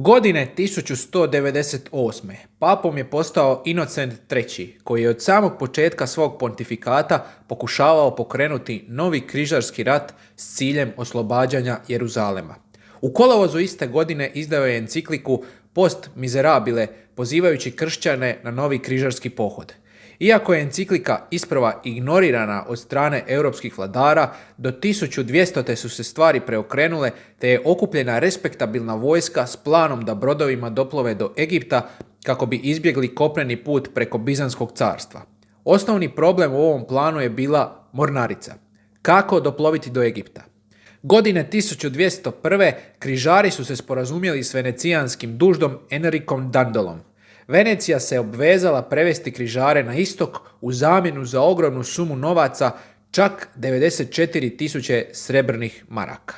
Godine 1198. papom je postao Inocent III, koji je od samog početka svog pontifikata pokušavao pokrenuti novi križarski rat s ciljem oslobađanja Jeruzalema. U kolovozu iste godine izdao je encikliku Post Miserabile, pozivajući kršćane na novi križarski pohod. Iako je enciklika isprva ignorirana od strane europskih vladara, do 1200. su se stvari preokrenule te je okupljena respektabilna vojska s planom da brodovima doplove do Egipta kako bi izbjegli kopneni put preko Bizanskog carstva. Osnovni problem u ovom planu je bila mornarica. Kako doploviti do Egipta? Godine 1201. križari su se sporazumjeli s venecijanskim duždom Enricom Dandolom. Venecija se obvezala prevesti križare na istok u zamjenu za ogromnu sumu novaca, čak 94.000 srebrnih maraka.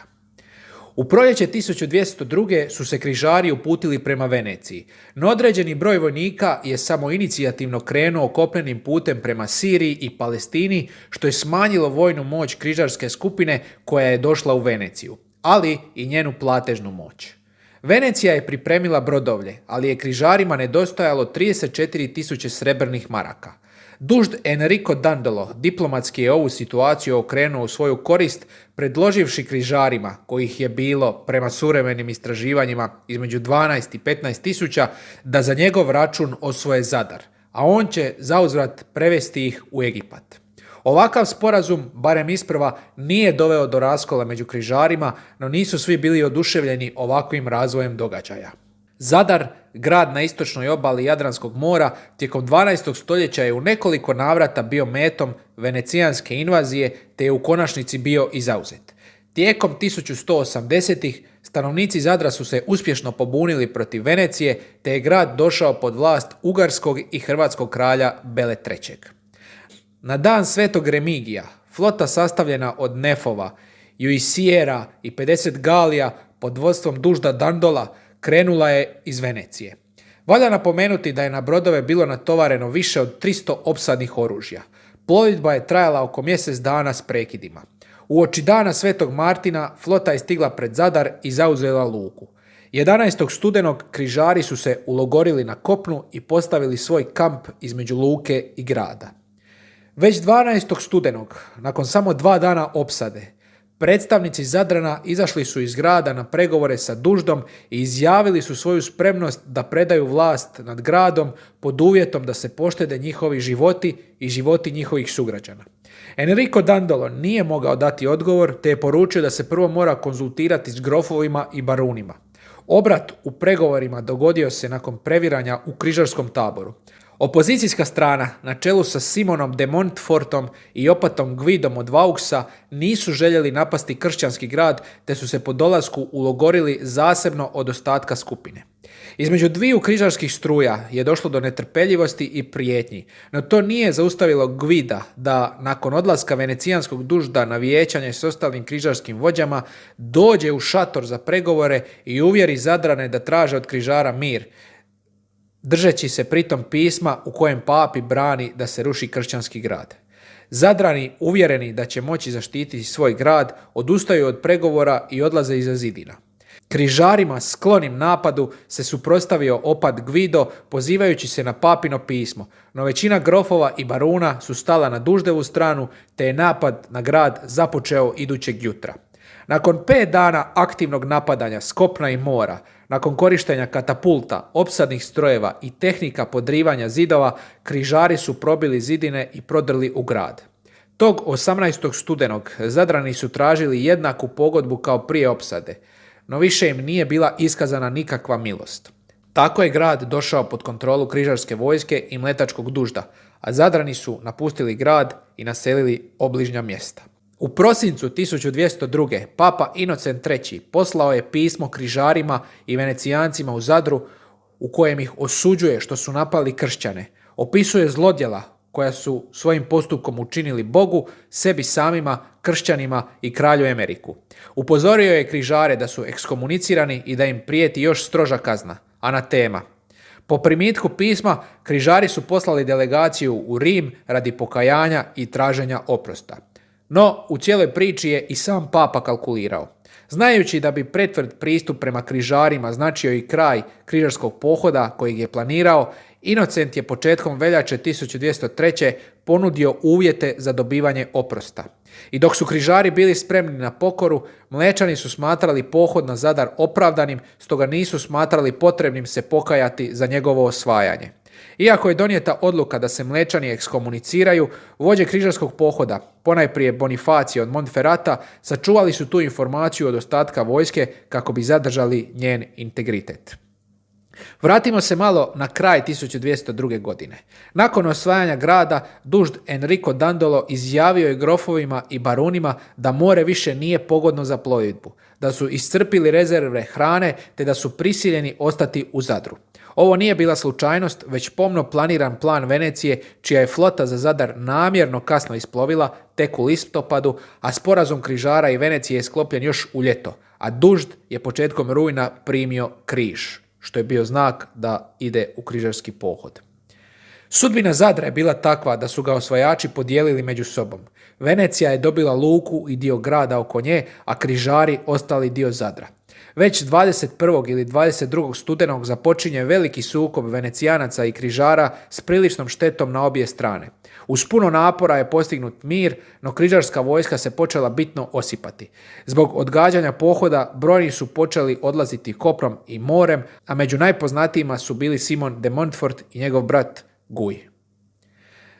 U proljeće 1202. su se križari uputili prema Veneciji, no određeni broj vojnika je samoinicijativno krenuo kopnenim putem prema Siriji i Palestini, što je smanjilo vojnu moć križarske skupine koja je došla u Veneciju, ali i njenu platežnu moć. Venecija je pripremila brodovlje, ali je križarima nedostajalo 34.000 srebrnih maraka. Dužd Enrico Dandolo diplomatski je ovu situaciju okrenuo u svoju korist, predloživši križarima, kojih je bilo prema suvremenim istraživanjima između 12 i 15.000, da za njegov račun osvoje Zadar, a on će zauzvrat prevesti ih u Egipat. Ovakav sporazum, barem isprva, nije doveo do raskola među križarima, no nisu svi bili oduševljeni ovakvim razvojem događaja. Zadar, grad na istočnoj obali Jadranskog mora, tijekom 12. stoljeća je u nekoliko navrata bio metom venecijanske invazije te je u konačnici bio i zauzet. Tijekom 1180-ih stanovnici Zadra su se uspješno pobunili protiv Venecije te je grad došao pod vlast ugarskog i hrvatskog kralja Bele III. Na dan Svetog Remigija, flota sastavljena od Nefova, Juisiera i 50 galija pod vodstvom dužda Dandola krenula je iz Venecije. Valja napomenuti da je na brodove bilo natovareno više od 300 opsadnih oružja. Plovidba je trajala oko mjesec dana s prekidima. Uoči dana Svetog Martina flota je stigla pred Zadar i zauzela luku. 11. studenog križari su se ulogorili na kopnu i postavili svoj kamp između luke i grada. Već 12. studenog, nakon samo 2 dana opsade, predstavnici Zadrana izašli su iz grada na pregovore sa duždom i izjavili su svoju spremnost da predaju vlast nad gradom pod uvjetom da se poštede njihovi životi i životi njihovih sugrađana. Enrico Dandolo nije mogao dati odgovor te je poručio da se prvo mora konzultirati s grofovima i barunima. Obrat u pregovorima dogodio se nakon previranja u križarskom taboru. Opozicijska strana, na čelu sa Simonom de Montfortom i opatom Gvidom od Vauxa, nisu željeli napasti kršćanski grad, te su se po dolasku ulogorili zasebno od ostatka skupine. Između dviju križarskih struja je došlo do netrpeljivosti i prijetnji, no to nije zaustavilo Gvida da, nakon odlaska venecijanskog dužda na vijećanje s ostalim križarskim vođama, dođe u šator za pregovore i uvjeri Zadrane da traže od križara mir, držeći se pritom pisma u kojem papi brani da se ruši kršćanski grad. Zadrani, uvjereni da će moći zaštititi svoj grad, odustaju od pregovora i odlaze iza zidina. Križarima sklonim napadu se suprotstavio opat Gvido, pozivajući se na papino pismo, no većina grofova i baruna su stala na duždevu stranu, te je napad na grad započeo idućeg jutra. Nakon 5 dana aktivnog napadanja s kopna i mora, nakon korištenja katapulta, opsadnih strojeva i tehnika podrivanja zidova, križari su probili zidine i prodrli u grad. Tog 18. studenog Zadrani su tražili jednaku pogodbu kao prije opsade, no više im nije bila iskazana nikakva milost. Tako je grad došao pod kontrolu križarske vojske i mletačkog dužda, a Zadrani su napustili grad i naselili obližnja mjesta. U prosincu 1202. papa Inocent III. Poslao je pismo križarima i venecijancima u Zadru u kojem ih osuđuje što su napali kršćane. Opisuje zlodjela koja su svojim postupkom učinili Bogu, sebi samima, kršćanima i kralju Emeriku. Upozorio je križare da su ekskomunicirani i da im prijeti još stroža kazna, anatema. Po primitku pisma, križari su poslali delegaciju u Rim radi pokajanja i traženja oprosta. No, u cijeloj priči je i sam papa kalkulirao. Znajući da bi pretvrd pristup prema križarima značio i kraj križarskog pohoda kojeg je planirao, Inocent je početkom veljače 1203. ponudio uvjete za dobivanje oprosta. I dok su križari bili spremni na pokoru, Mlečani su smatrali pohod na Zadar opravdanim, stoga nisu smatrali potrebnim se pokajati za njegovo osvajanje. Iako je donijeta odluka da se Mlečani ekskomuniciraju, vođe križarskog pohoda, ponajprije Bonifacije od Montferrata, sačuvali su tu informaciju od ostatka vojske kako bi zadržali njen integritet. Vratimo se malo na kraj 1202. godine. Nakon osvajanja grada, dužd Enrico Dandolo izjavio je grofovima i barunima da more više nije pogodno za plovidbu, da su iscrpili rezerve hrane te da su prisiljeni ostati u Zadru. Ovo nije bila slučajnost, već pomno planiran plan Venecije, čija je flota za Zadar namjerno kasno isplovila tek u listopadu, a sporazum križara i Venecije je sklopljen još u ljeto, a dužd je početkom rujna primio križ, što je bio znak da ide u križarski pohod. Sudbina Zadra je bila takva da su ga osvajači podijelili među sobom. Venecija je dobila luku i dio grada oko nje, a križari ostali dio Zadra. Već 21. ili 22. studenog započinje veliki sukob Venecijanaca i križara s priličnom štetom na obje strane. Uz puno napora je postignut mir, no križarska vojska se počela bitno osipati. Zbog odgađanja pohoda brojni su počeli odlaziti kopnom i morem, a među najpoznatijima su bili Simon de Montfort i njegov brat Guy.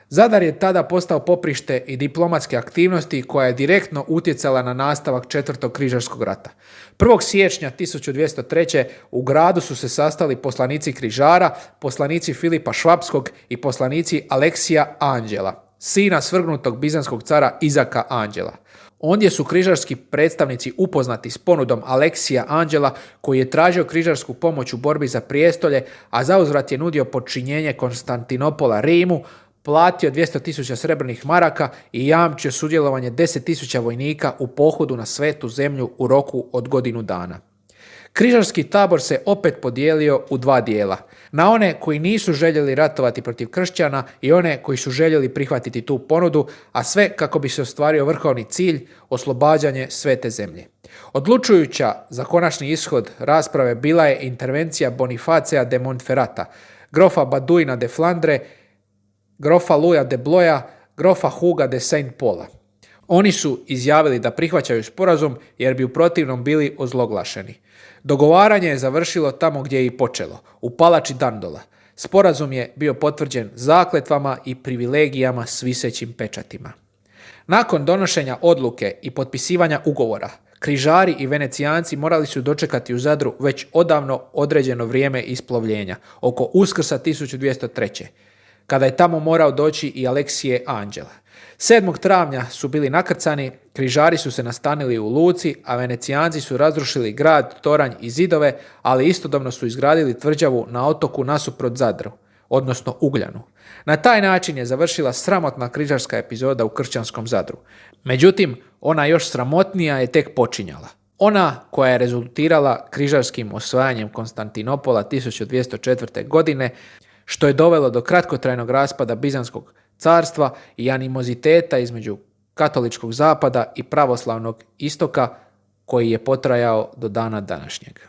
Zadar je tada postao poprište i diplomatske aktivnosti koja je direktno utjecala na nastavak četvrtog križarskog rata. 1. siječnja 1203. u gradu su se sastali poslanici križara, poslanici Filipa Švapskog i poslanici Aleksija Anđela, sina svrgnutog bizanskog cara Izaka Anđela. Ondje su križarski predstavnici upoznati s ponudom Aleksija Anđela, koji je tražio križarsku pomoć u borbi za prijestolje, a zauzvrat je nudio podčinjenje Konstantinopola Rimu, platio 200.000 srebrnih maraka i jamčio sudjelovanje 10.000 vojnika u pohodu na Svetu zemlju u roku od godinu dana. Križarski tabor se opet podijelio u dva dijela, na one koji nisu željeli ratovati protiv kršćana i one koji su željeli prihvatiti tu ponudu, a sve kako bi se ostvario vrhovni cilj, oslobađanje Svete zemlje. Odlučujuća za konačni ishod rasprave bila je intervencija Bonifacija de Montferrata, grofa Baduina de Flandre, grofa Luja de Bloja, grofa Huga de Saint Paula. Oni su izjavili da prihvaćaju sporazum jer bi u protivnom bili ozloglašeni. Dogovaranje je završilo tamo gdje je i počelo, u palači Dandola. Sporazum je bio potvrđen zakletvama i privilegijama s visećim pečatima. Nakon donošenja odluke i potpisivanja ugovora, križari i Venecijanci morali su dočekati u Zadru već odavno određeno vrijeme isplovljenja, oko Uskrsa 1203. kada je tamo morao doći i Aleksije Anđela. 7. travnja su bili nakrcani, križari su se nastanili u luci, a Venecijanci su razrušili grad, toranj i zidove, ali istodobno su izgradili tvrđavu na otoku nasuprot Zadru, odnosno Ugljanu. Na taj način je završila sramotna križarska epizoda u kršćanskom Zadru. Međutim, ona još sramotnija je tek počinjala. Ona koja je rezultirala križarskim osvajanjem Konstantinopola 1204. godine, što je dovelo do kratkotrajnog raspada Bizanskog carstva i animoziteta između katoličkog zapada i pravoslavnog istoka koji je potrajao do dana današnjeg.